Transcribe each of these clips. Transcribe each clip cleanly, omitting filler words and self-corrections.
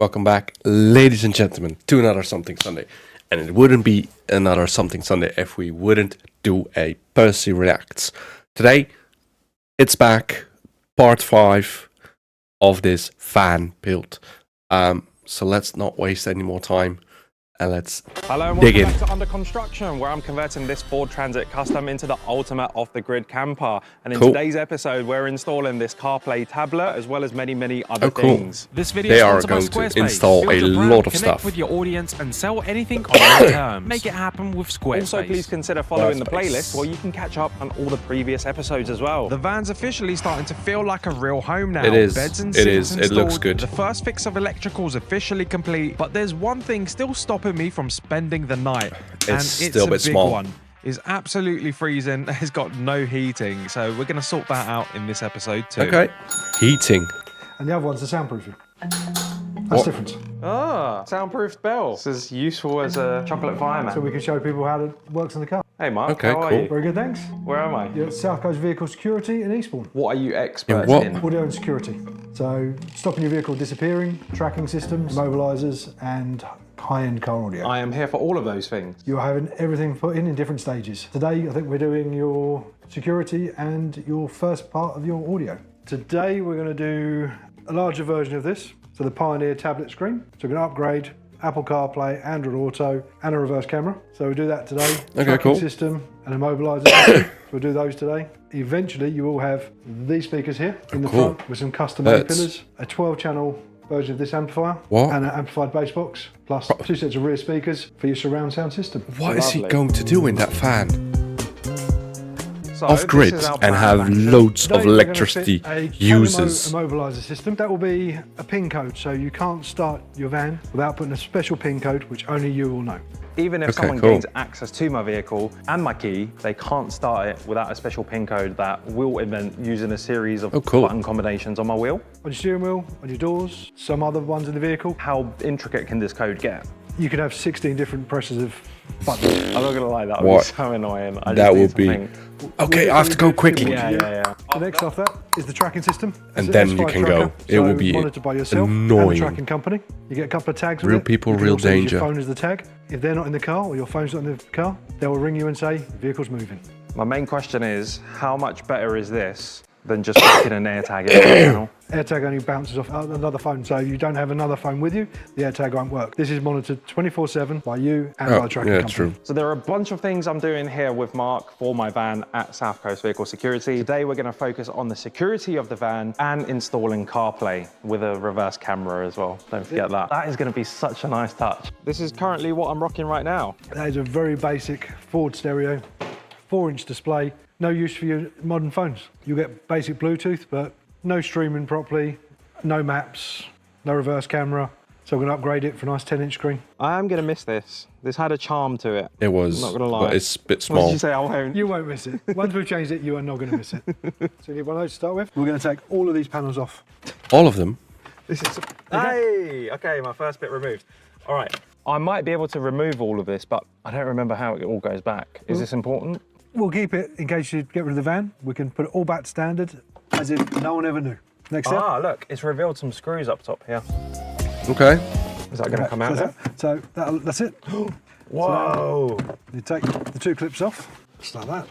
Welcome back, ladies and gentlemen, to another Something Sunday. And it wouldn't be another Something Sunday if we wouldn't do a Percy Reacts. Today, it's back, part 5 of this fan build. So let's not waste any more time. And let's Hello and dig welcome in. back to Under Construction, where I'm converting this Ford Transit Custom into the ultimate off-the-grid camper. And in today's episode, we're installing this CarPlay tablet, as well as many other things. This video They is are sponsored by going to Squarespace. install Build a your brand, lot of connect stuff. with your audience and sell anything on your terms. Make it happen with Squarespace. Also, please consider following the Squarespace. playlist, where you can catch up on all the previous episodes as well. The van's officially starting to feel like a real home now. It is. Beds and It seats is. It looks installed. good. The first fix of electricals officially complete, but there's one thing still stopping me from spending the night. And it's still a bit big small. one. It's absolutely freezing. It's got no heating, so we're going to sort that out in this episode too. Okay. Heating. And the other one's the soundproofing. That's different. Ah, soundproof bell. This is useful as a chocolate fireman. So we can show people how it works in the car. Hey Mark, Okay, how are cool. you? Very good, thanks. Where am I? You're at South Coast Vehicle Security in Eastbourne. What are you experts what? in? Audio and security. So stopping your vehicle disappearing, tracking systems, immobilizers, and high-end car audio. I am here for all of those things. You're having everything put in different stages. Today, I think we're doing your security and your first part of your audio. Today, we're going to do a larger version of this. So the Pioneer tablet screen. So we're going to upgrade Apple CarPlay, Android Auto, and a reverse camera. So we'll do that today. Okay, Tracking cool. system and immobilizer system. We'll do those today. Eventually, you will have these speakers here in the cool. front with some custom A That's- pillars, a 12-channel version of this amplifier, What? and an amplified bass box, plus 2 sets of rear speakers for your surround sound system. What is he Lovely. going to do in that fan? So, Off grid this is our and plan have back. loads Today of we're gonna electricity fit a users. immobilizer system. That will be a PIN code, so you can't start your van without putting a special PIN code, which only you will know. Even if Okay, someone cool. gains access to my vehicle and my key, they can't start it without a special PIN code that will invent using a series of cool. button combinations on my wheel. On your steering wheel, on your doors, some other ones in the vehicle, How intricate can this code get? you can have 16 different presses of buttons. I'm not gonna lie, that would What? be so annoying. I just That need would be... something- Okay, I have to go quickly. Yeah. The next off that is the tracking system. And It's then an you S5 can tracker, go. It will so be monitored by yourself and annoying. the tracking company. You get a couple of tags with Real it. people, You can real also use danger. your phone as the tag. If they're not in the car or your phone's not in the car, they will ring you and say, vehicle's moving. My main question is, how much better is this than just sticking an AirTag in the panel? AirTag only bounces off another phone, so you don't have another phone with you, the AirTag won't work. This is monitored 24/7 by you and by the tracking yeah, company. true. So there are a bunch of things I'm doing here with Mark for my van at South Coast Vehicle Security. Today we're going to focus on the security of the van and installing CarPlay with a reverse camera as well. Don't forget that. That is going to be such a nice touch. This is currently what I'm rocking right now. That is a very basic Ford stereo, 4-inch display, no use for your modern phones. You get basic Bluetooth, but no streaming properly, no maps, no reverse camera. So we're going to upgrade it for a nice 10-inch screen. I am going to miss this. This had a charm to it. It was, I'm not gonna lie. but it's a bit What did small. you say? I won't. You won't miss it. Once we've changed it, you are not going to miss it. So you need one of those to start with. We're going to take all of these panels off. All of them? This is Hey, okay, my first bit removed. All right, I might be able to remove all of this, but I don't remember how it all goes back. Is this important? We'll keep it in case you get rid of the van. We can put it all back to standard as if no one ever knew. Next step. Ah, look, it's revealed some screws up top here. Okay. Is that going to come out now? So that's it. Whoa! You take the 2 clips off, just like that.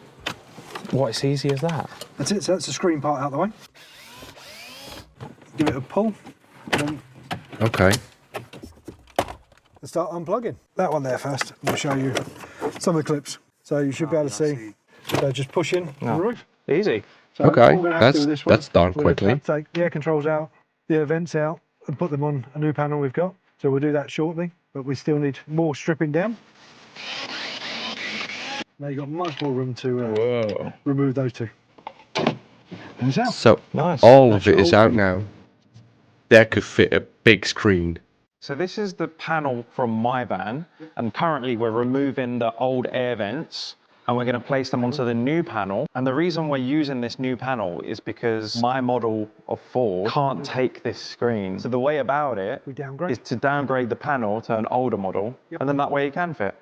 What, it's easy as that? That's it, so that's the screen part out the way. Give it a pull, and Okay. start unplugging. That one there first, we'll show you some of the clips. So you should be able to see. So just push in on the roof. Easy. So Okay, all we're gonna have to do with this one, that's done we're gonna quickly. Take the air controls out, the air vents out, and put them on a new panel we've got. So we'll do that shortly, but we still need more stripping down. Now you've got much more room to remove those 2. And it's out. So, Nice. all of it is That's all. out now. That could fit a big screen. So this is the panel from my van, and currently we're removing the old air vents, and we're going to place them onto the new panel. And the reason we're using this new panel is because my model of Ford can't take this screen. So the way about it We downgrade. is to downgrade the panel to an older model, and then that way it can fit.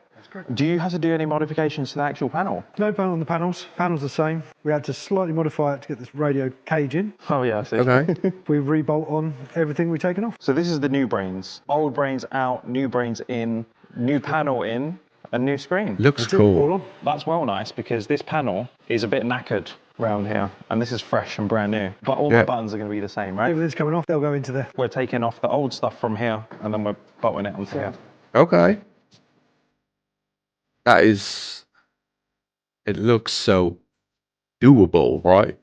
Do you have to do any modifications to the actual panel? No panel on the panels. Panel's the same. We had to slightly modify it to get this radio cage in. Oh yeah, I see. Okay. We rebolt on everything we've taken off. So this is the new brains. Old brains out, new brains in, new panel in, a new screen. Looks That's it, all cool. on. That's well nice because this panel is a bit knackered round here and this is fresh and brand new. But all the buttons are going to be the same, right? Everything's coming off. They'll go into there. We're taking off the old stuff from here and then we're bolting it onto here. Okay. That is. It looks so doable, right?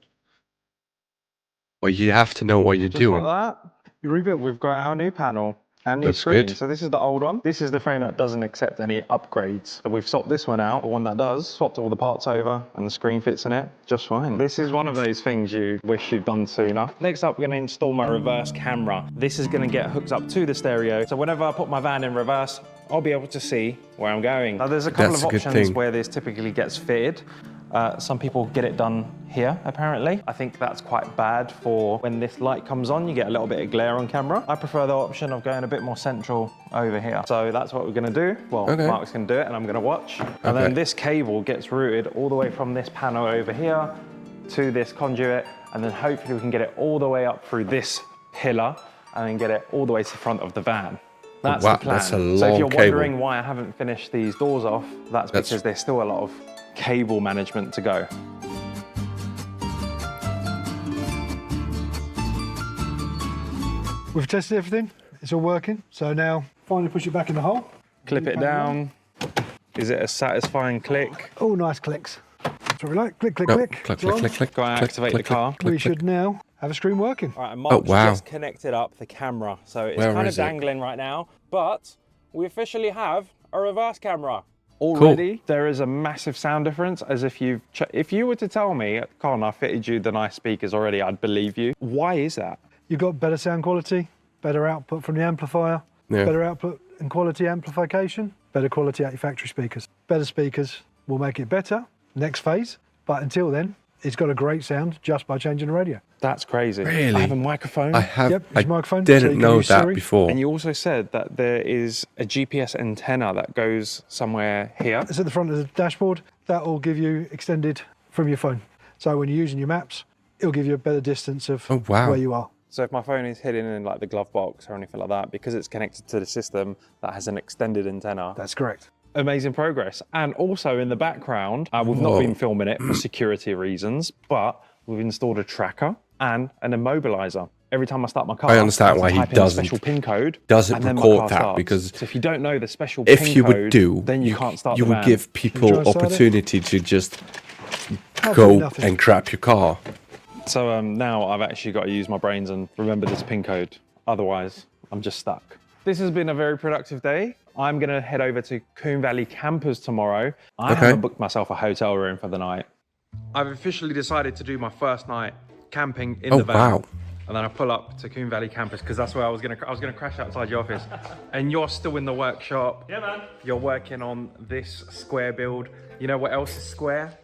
Well, you have to know what you're Just doing. like that, You rebuilt. we've got our new panel and new Looks screen. good. So this is the old one. This is the frame that doesn't accept any upgrades. So we've swapped this one out, the one that does, swapped all the parts over and the screen fits in it just fine. This is one of those things you wish you'd done sooner. Next up, we're going to install my reverse camera. This is going to get hooked up to the stereo. So whenever I put my van in reverse, I'll be able to see where I'm going. Now, there's a couple That's of a good options thing. where this typically gets fitted. Some people get it done here, apparently. I think that's quite bad for when this light comes on, you get a little bit of glare on camera. I prefer the option of going a bit more central over here. So that's what we're gonna do. Well, Okay. Mark's gonna do it and I'm gonna watch. And then this cable gets routed all the way from this panel over here to this conduit. And then hopefully we can get it all the way up through this pillar and then get it all the way to the front of the van. That's Wow, the plan. that's a So if long you're cable. wondering why I haven't finished these doors off, that's because there's still a lot of cable management to go. We've tested everything. It's all working. So now, finally push it back in the hole. Clip it down. Is it a satisfying click? Oh, nice clicks. That's what we like. Click, click, No, click. click, It's on. click, click, click. Go and click, activate click, the car. click, click, We click. should now have a screen working. All right, and Mark's wow. just connected up the camera. So it's Where kind of is it? dangling right now, but we officially have a reverse camera. Already, there is a massive sound difference as if if you were to tell me, Colin, I fitted you the nice speakers already, I'd believe you. Why is that? You've got better sound quality, better output from the amplifier, Yeah. better output and quality amplification, better quality out your factory speakers. Better speakers will make it better, next phase, but until then, it's got a great sound just by changing the radio. That's crazy. Really? I have a microphone. I have. Yep, I it's microphone, so didn't you can know use that Siri. before. And you also said that there is a GPS antenna that goes somewhere here. It's at the front of the dashboard. That will give you extended from your phone. So when you're using your maps, it'll give you a better distance of Oh, wow. where you are. So if my phone is hidden in like the glove box or anything like that, because it's connected to the system that has an extended antenna, That's correct. amazing progress. And also in the background, we've not Whoa. been filming it for security reasons, but we've installed a tracker and an immobilizer. Every time I start my car, I understand have to why he type in the doesn't- special pin code. doesn't and then my record car that, starts. because So if you don't know the special if pin you code, would do, then you can't start you the would van. give try people and start it? opportunity to just Absolutely go nothing. and grab your car. So now I've actually got to use my brains and remember this pin code. Otherwise, I'm just stuck. This has been a very productive day. I'm going to head over to Coombe Valley Campers tomorrow. I Okay. haven't booked myself a hotel room for the night. I've officially decided to do my first night camping in Oh, the van. wow. And then I pull up to Coombe Valley Campers because that's where I was going to crash outside your office. And you're still in the workshop. Yeah, man. You're working on this square build. You know what else is square?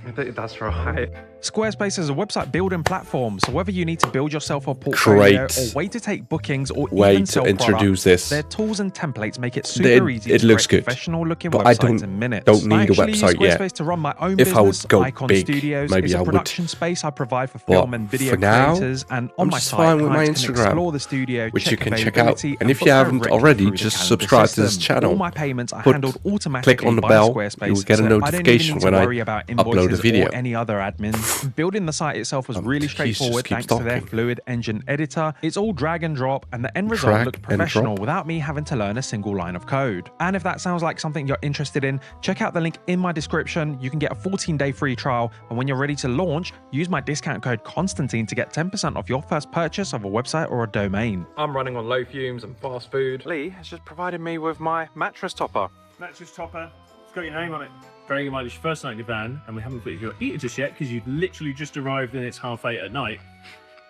That's right. Squarespace is a website building platform, so whether you need to build yourself a portfolio Great or wait to take bookings or way even to sell introduce products, this. their tools and templates make it super easy it to looks create good, professional-looking but I websites in minutes. don't need I a actually website use yet. Squarespace to run my own If I would business. go Icon big, Studios maybe is I a would. production space I provide for film and video for now, creators, and I'm on my just site, fine with my clients can Instagram, explore the studio, which you check can check out. availability, And if book you haven't directly already, through the just calendar subscribe to this system. channel. All my payments are Put- handled automatically click on the by bell, Squarespace, you'll get a so I don't even notification need to when I worry about upload a invoices video. or any other admin. Building the site itself was really please just straightforward keep thanks to their talking. fluid engine editor. It's all drag and drop, and the end result Drag looked and professional drop. without me having to learn a single line of code. And if that sounds like something you're interested in, check out the link in my description. You can get a 14-day free trial, and when you're ready to launch, use my discount code Constantine to get 10% off your first purchase of a website or a domain. I'm running on low fumes and fast food. Lee has just provided me with my mattress topper. Mattress topper. It's got your name on it. Bearing in mind it's your first night in your van, and we haven't put your eater just yet because you've literally just arrived and it's 8:30 at night.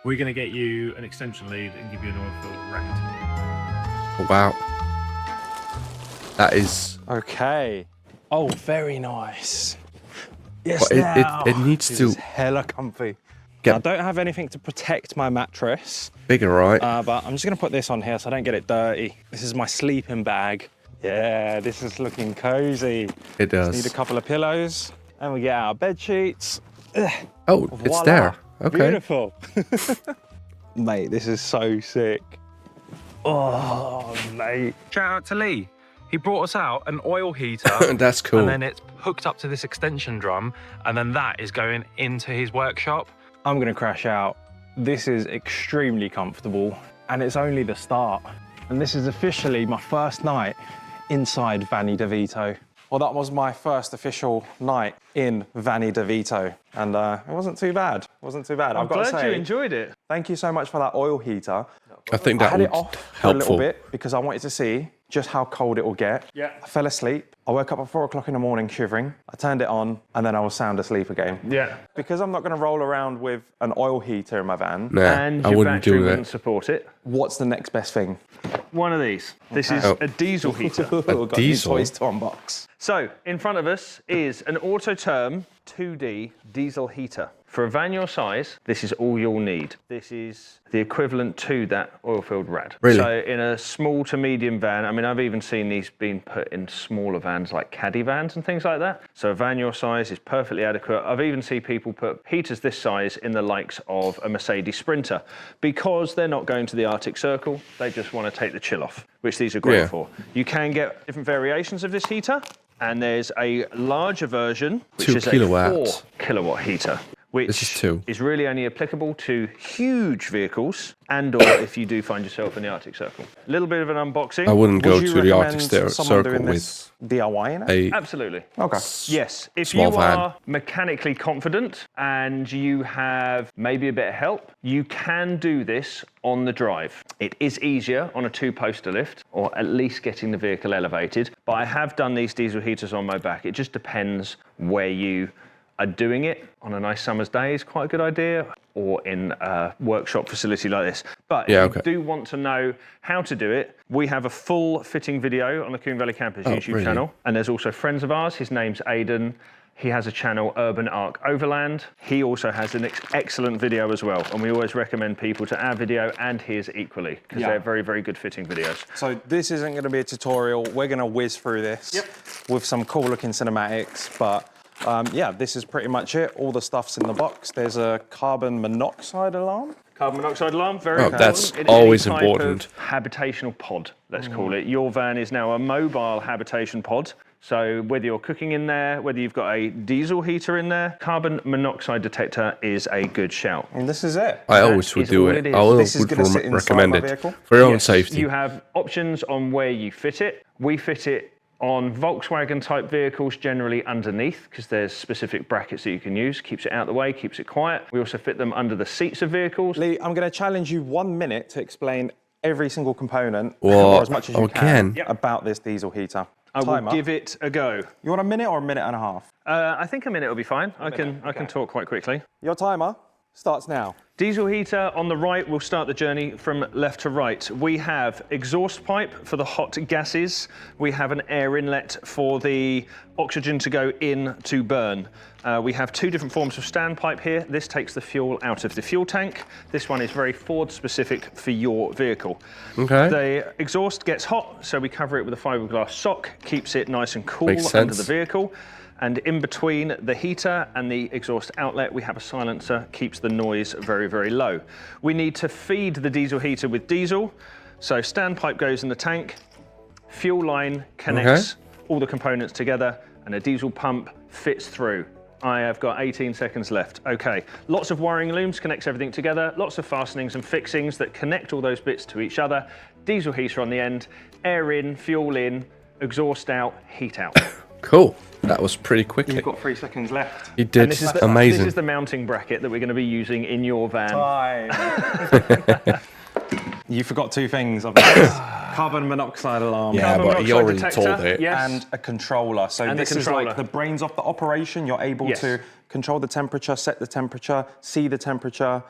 We're going to get you an extension lead and give you an oil fill wrapped. Oh, wow. That is. Okay. Oh, very nice. Yes, But now. it needs This to is hella comfy. get I don't have anything to protect my mattress, bigger, right? but I'm just going to put this on here so I don't get it dirty. This is my sleeping bag. Yeah, this is looking cozy. It does. Need a couple of pillows, and we get our bed sheets. Oh, it's Voila. there. Okay. Beautiful. Mate, this is so sick. Oh, mate. Shout out to Lee. He brought us out an oil heater. That's cool. And then it's hooked up to this extension drum, and then that is going into his workshop. I'm gonna crash out. This is extremely comfortable, and it's only the start. And this is officially my first night inside Vanni DeVito. Well, that was my first official night in Vanni DeVito, and it wasn't too bad. Wasn't too bad. I'm I've got to glad say, you enjoyed it. thank you so much for that oil heater. I think I that had would it off for a helpful. little bit because I wanted to see just how cold it will get. Yeah. I fell asleep. I woke up at 4 o'clock in the morning shivering. I turned it on, and then I was sound asleep again. Yeah. Because I'm not going to roll around with an oil heater in my van. Nah, And I your wouldn't battery do wouldn't that. support it. What's the next best thing? One of these. This is Oh. a diesel heater. We've got new diesel? toys to unbox. So, in front of us is an Autoterm 2D diesel heater. For a van your size, this is all you'll need. This is the equivalent to that oil-filled rad. Really? So in a small to medium van, I mean, I've even seen these being put in smaller vans like caddy vans and things like that. So a van your size is perfectly adequate. I've even seen people put heaters this size in the likes of a Mercedes Sprinter because they're not going to the Arctic Circle. They just want to take the chill off, which these are great Yeah. for. You can get different variations of this heater. And there's a larger version, which 2 is a kilowatts. 4 kilowatt heater, which This is 2. is really only applicable to huge vehicles and or if you do find yourself in the Arctic Circle. A little bit of an unboxing. I wouldn't go Would you to the Arctic recommend someone Circle doing with this DIY in it? a Absolutely. Okay. Yes, if small you van. are mechanically confident and you have maybe a bit of help, you can do this on the drive. It is easier on a 2-poster lift, or at least getting the vehicle elevated, but I have done these diesel heaters on my back. It just depends where you are doing it. On a nice summer's day is quite a good idea, or in a workshop facility like this. But Yeah, if okay. you do want to know how to do it, we have a full fitting video on the Coombe Valley Campers YouTube really? channel. And there's also friends of ours, his name's Aidan. He has a channel, Urban Arc Overland. He also has an excellent video as well. And we always recommend people to our video and his equally, because Yeah. they're very, very good fitting videos. So this isn't going to be a tutorial. We're going to whiz through this with some cool looking cinematics. But yeah, this is pretty much it. All the stuff's in the box. There's a carbon monoxide alarm. Carbon monoxide alarm, very Oh, important. that's It is always any type important. of habitational pod, let's call it. Your van is now a mobile habitation pod. So whether you're cooking in there, whether you've got a diesel heater in there, carbon monoxide detector is a good shout. And this is it. I always would is do all it. it is. I always This is would gonna sit inside recommend my it vehicle? for your own Yes, safety. You have options on where you fit it. We fit it on Volkswagen type vehicles generally underneath because there's specific brackets that you can use. Keeps it out of the way, keeps it quiet. We also fit them under the seats of vehicles. Lee, I'm going to challenge you 1 minute to explain every single component, Well, or as much as you can, again? about this diesel heater. I will Timer. give it a go. You want a minute or a minute and a half? I think a minute will be fine. I can talk quite quickly. Your timer starts now. Diesel heater on the right, we'll start the journey from left to right. We have exhaust pipe for the hot gases. We have an air inlet for the oxygen to go in to burn. We have 2 different forms of standpipe here. This takes the fuel out of the fuel tank. This one is very Ford specific for your vehicle. Okay. The exhaust gets hot, so we cover it with a fiberglass sock, keeps it nice and cool Makes under sense. the vehicle. And in between the heater and the exhaust outlet, we have a silencer, keeps the noise very, very low. We need to feed the diesel heater with diesel. So standpipe goes in the tank, fuel line connects all the components together, and a diesel pump fits through. I have got 18 seconds left. Okay, lots of wiring looms connects everything together, lots of fastenings and fixings that connect all those bits to each other. Diesel heater on the end, air in, fuel in, exhaust out, heat out. Cool. That was pretty quickly. You've got 3 seconds left. You did. And this is the, amazing. This is the mounting bracket that we're going to be using in your van. Time. You forgot 2 things. Of this. Carbon monoxide alarm. Yeah, Carbon but he monoxide already detector, told it. Yes. And a controller. So And the this is controller. like the brains of the operation. You're able Yes. to control the temperature, set the temperature, see the temperature,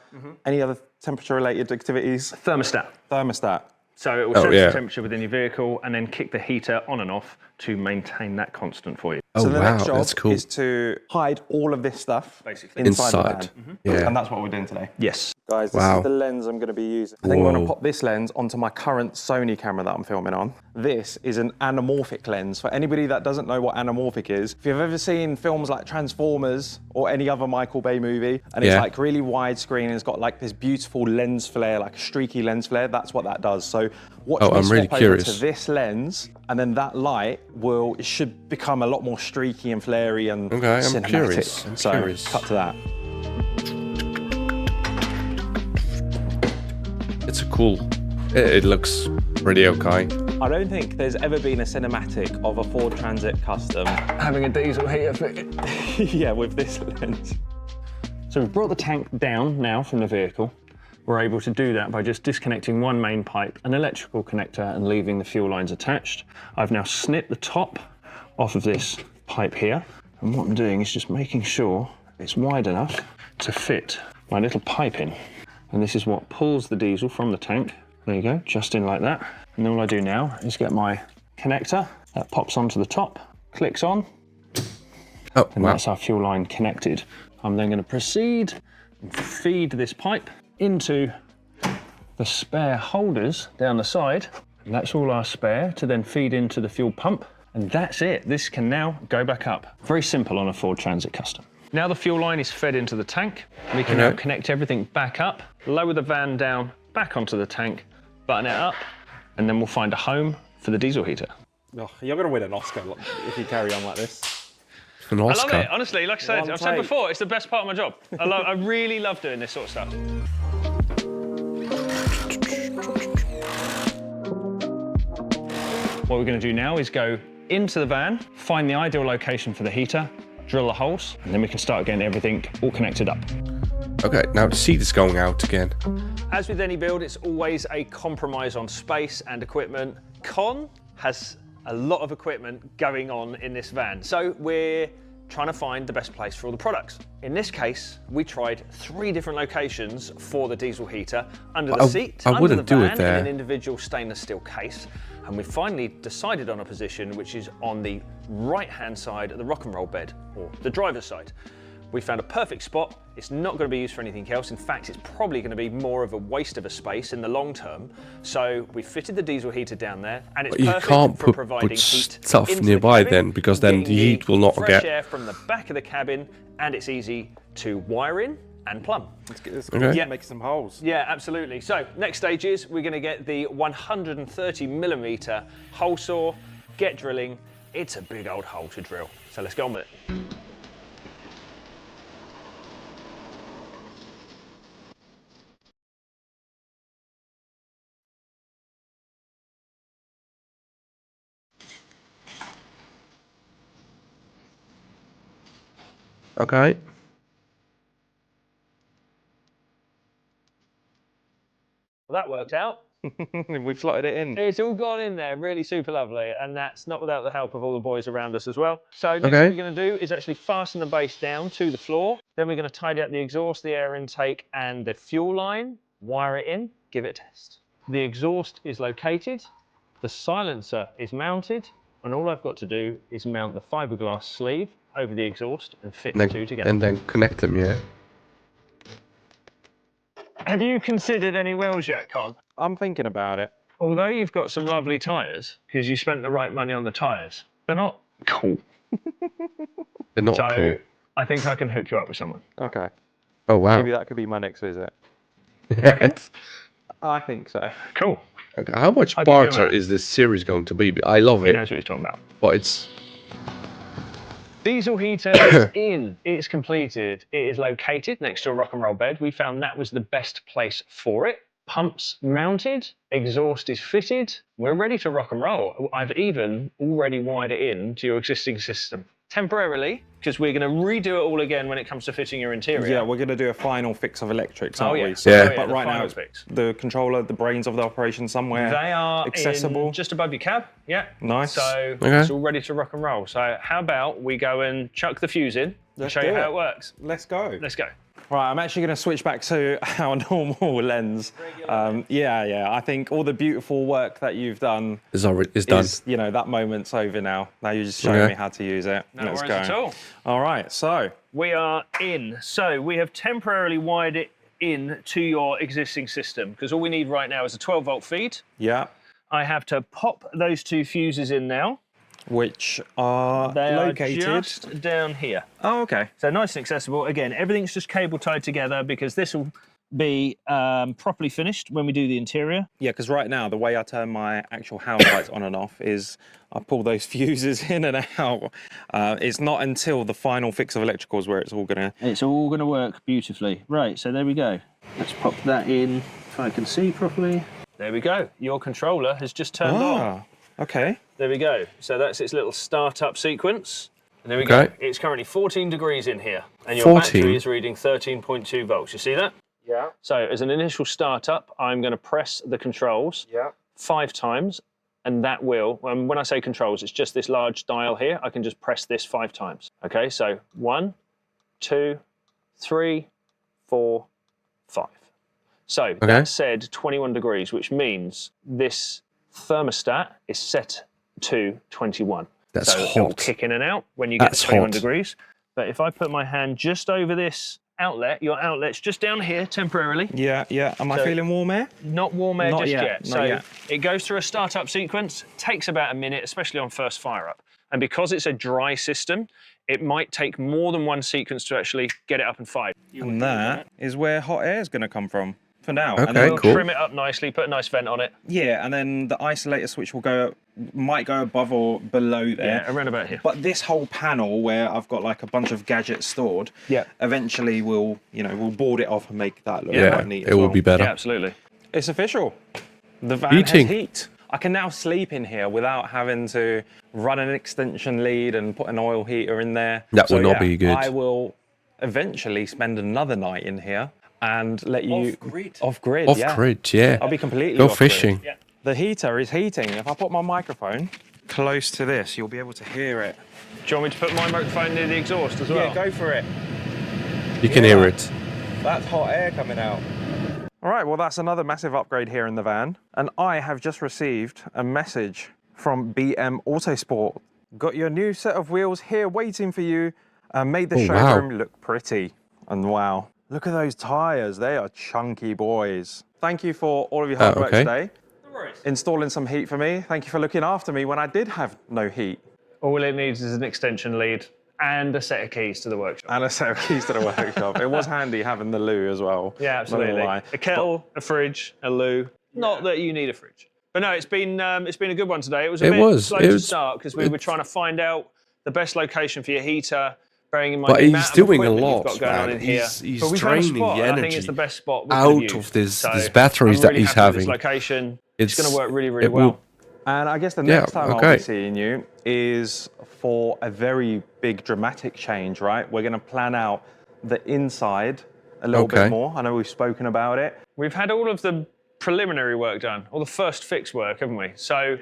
any other temperature-related activities. Thermostat. Thermostat. So it will sense yeah. the temperature within your vehicle and then kick the heater on and off to maintain that constant for you. Oh, So the wow, next job that's cool. is to hide all of this stuff Basically. inside the Inside. van. Yeah. And that's what we're doing today. Yes. Guys, this is the lens I'm going to be using. I think I'm going to pop this lens onto my current Sony camera that I'm filming on. This is an anamorphic lens. For anybody that doesn't know what anamorphic is, if you've ever seen films like Transformers or any other Michael Bay movie, and it's like really widescreen and it's got like this beautiful lens flare, like a streaky lens flare, that's what that does. So watch me swap over to this lens, and then that light it should become a lot more streaky and flary and cinematic. I'm curious. So cut to that. It's a cool. It looks pretty okay. I don't think there's ever been a cinematic of a Ford Transit Custom having a diesel heater fitted. Yeah, with this lens. So we've brought the tank down now from the vehicle. We're able to do that by just disconnecting one main pipe, an electrical connector, and leaving the fuel lines attached. I've now snipped the top off of this pipe here. And what I'm doing is just making sure it's wide enough to fit my little pipe in. And this is what pulls the diesel from the tank. There you go, just in like that. And all I do now is get my connector that pops onto the top, clicks on, and that's our fuel line connected. I'm then going to proceed and feed this pipe into the spare holders down the side. And that's all our spare to then feed into the fuel pump. And that's it. This can now go back up. Very simple on a Ford Transit Custom. Now the fuel line is fed into the tank. We can now connect everything back up, lower the van down, back onto the tank, button it up, and then we'll find a home for the diesel heater. Oh, you're going to win an Oscar if you carry on like this. An Oscar? I love it, honestly. Like I said, I've said before, it's the best part of my job. I really love doing this sort of stuff. What we're going to do now is go into the van, find the ideal location for the heater, drill the holes, and then we can start getting everything all connected up. Okay, now the seat is going out again. As with any build, it's always a compromise on space and equipment. Con has a lot of equipment going on in this van, so we're trying to find the best place for all the products. In this case, we tried 3 different locations for the diesel heater: under the seat, under the van, in an individual stainless steel case. And we finally decided on a position which is on the right-hand side of the rock and roll bed, or the driver's side. We found a perfect spot. It's not going to be used for anything else. In fact, it's probably going to be more of a waste of a space in the long term. So we fitted the diesel heater down there, and it's perfect for providing heat stuff nearby then, because then the heat will not get fresh air from the back of the cabin, and it's easy to wire in and plumb. Let's make some holes. Yeah, absolutely. So next stage is we're going to get the 130mm hole saw, get drilling. It's a big old hole to drill. So let's get on with it. Okay. Well, that worked out. We slotted it in. It's all gone in there, really super lovely, and that's not without the help of all the boys around us as well. So next thing we're going to do is actually fasten the base down to the floor. Then we're going to tidy up the exhaust, the air intake, and the fuel line, wire it in, give it a test. The exhaust is located, the silencer is mounted, and all I've got to do is mount the fiberglass sleeve over the exhaust and fit the two together. And then connect them, yeah. Have you considered any wheels yet, Con? I'm thinking about it. Although you've got some lovely tyres, because you spent the right money on the tyres, they're not cool. They're not cool. I think I can hook you up with someone. Okay. Oh, wow. Maybe that could be my next visit. Yes. I think so. Cool. Okay. How much barter is this series going to be? I love it. He knows what he's talking about. But it's... Diesel heater is in. It's completed. It is located next to a rock and roll bed. We found that was the best place for it. Pumps mounted, exhaust is fitted. We're ready to rock and roll. I've even already wired it in to your existing system. Temporarily, because we're going to redo it all again when it comes to fitting your interior. Yeah, we're going to do a final fix of electrics, aren't we? So, but right now, the controller, the brains of the operation somewhere they are accessible. Just above your cab, yeah. Nice. So it's all ready to rock and roll. So how about we go and chuck the fuse in and show you how it works. Let's go. Let's go. Right, I'm actually going to switch back to our normal lens. Yeah. I think all the beautiful work that you've done is done. You know, that moment's over now. Now you're just showing me how to use it. No worries at all. All right, so we are in. So we have temporarily wired it in to your existing system, because all we need right now is a 12-volt feed. Yeah. I have to pop those 2 fuses in now. Which are They located are just down here. Oh, okay. So nice and accessible. Again, everything's just cable tied together because this will be properly finished when we do the interior. Yeah, because right now the way I turn my actual house lights on and off is I pull those fuses in and out. It's not until the final fix of electricals where it's all gonna work beautifully. Right, so there we go. Let's pop that in if I can see properly. There we go. Your controller has just turned on. Okay. There we go. So that's its little startup sequence. And there we Okay. go. It's currently 14 degrees in here. And your 14? battery is reading 13.2 volts. You see that? Yeah. So as an initial startup, I'm going to press the controls 5 times. And that will, when I say controls, it's just this large dial here. I can just press this 5 times. Okay, so 1, 2, 3, 4, 5. So that said 21 degrees, which means this thermostat is set to 21. That's so hot. It will kick in and out when you get That's to 21 hot. degrees. But if I put my hand just over this outlet, your outlet's just down here temporarily. Yeah, yeah. Am I feeling warm air? Not warm air Not just yet, yet. not So yet. it goes through a startup sequence, takes about a minute, especially on first fire up. And because it's a dry system, it might take more than one sequence to actually get it up and fired. And that is where hot air is going to come from for now. Okay, and then We'll cool. trim it up nicely, put a nice vent on it. Yeah, and then the isolator switch might go above or below there. Yeah, around about here. But this whole panel where I've got like a bunch of gadgets stored, eventually we'll board it off and make that look Yeah, quite neat. it will be better. Yeah, absolutely. It's official. The van Heating. has heat. I can now sleep in here without having to run an extension lead and put an oil heater in there. That would not be good. I will eventually spend another night in here and let you off grid. Off yeah. grid, yeah. I'll be completely Go off grid. fishing. Yeah. The heater is heating. If I put my microphone close to this, you'll be able to hear it. Do you want me to put my microphone near the exhaust as well? Yeah, go for it. You can hear it. That's hot air coming out. All right, well, that's another massive upgrade here in the van. And I have just received a message from BM Autosport. Got your new set of wheels here waiting for you. Made the showroom look pretty. And wow, look at those tires. They are chunky boys. Thank you for all of your hard work today. No worries. Installing some heat for me. Thank you for looking after me when I did have no heat. All it needs is an extension lead and a set of keys to the workshop. And a set of keys to the workshop. It was handy having the loo as well. Yeah, Not gonna absolutely. lie. A kettle, a fridge, a loo. Not that you need a fridge. But no, it's been a good one today. It was a bit slow to start because we were trying to find out the best location for your heater, bearing in mind But the he's amount of doing a equipment lot, you've got going on man. in here. He's But we found a draining spot, the and I think energy it's the best spot we out could of use. this So batteries I'm that really he's happy with having. this location. It's going to work really, really it well. will- And I guess the Yeah, next time I'll okay. be seeing you is for a very big dramatic change, right? We're going to plan out the inside a little bit more. I know we've spoken about it. We've had all of the preliminary work done, all the first fix work, haven't we? So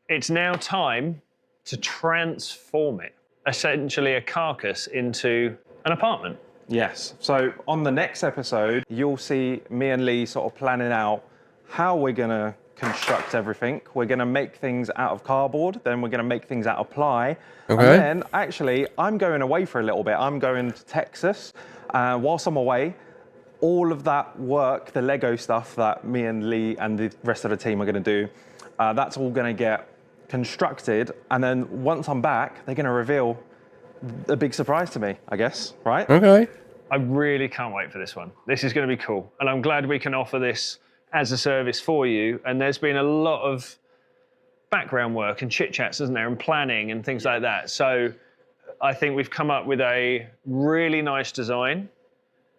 it's now time to transform it, essentially a carcass, into an apartment. Yes. So on the next episode, you'll see me and Lee sort of planning out how we're going to construct everything. We're going to make things out of cardboard, then we're going to make things out of ply. And then, actually, I'm going away for a little bit. I'm going to Texas. Whilst I'm away, all of that work, the Lego stuff that me and Lee and the rest of the team are going to do, that's all going to get constructed. And then once I'm back, they're going to reveal a big surprise to me, I guess, right? Okay. I really can't wait for this one. This is going to be cool. And I'm glad we can offer this as a service for you. And there's been a lot of background work and chit chats, isn't there, and planning and things like that. So I think we've come up with a really nice design,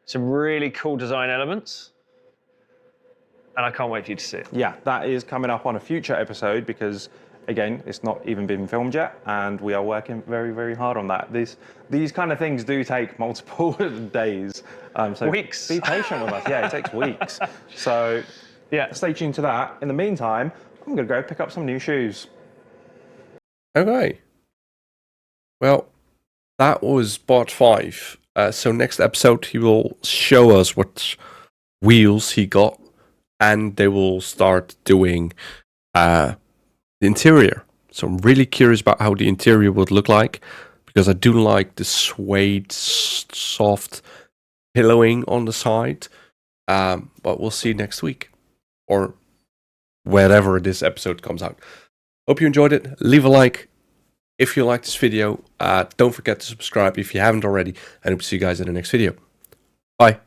some really cool design elements, and I can't wait for you to see it. Yeah, that is coming up on a future episode because, again, it's not even been filmed yet, and we are working very, very hard on that. These kind of things do take multiple days. So weeks. Be patient with us. Yeah, it takes weeks. So yeah, stay tuned to that. In the meantime, I'm going to go pick up some new shoes. Okay. Well, that was part 5. So next episode, he will show us what wheels he got, and they will start doing the interior. So I'm really curious about how the interior would look like, because I do like the suede, soft pillowing on the side. But we'll see you next week, or whenever this episode comes out. Hope you enjoyed it. Leave a like if you liked this video. Don't forget to subscribe if you haven't already, and hope to see you guys in the next video. Bye.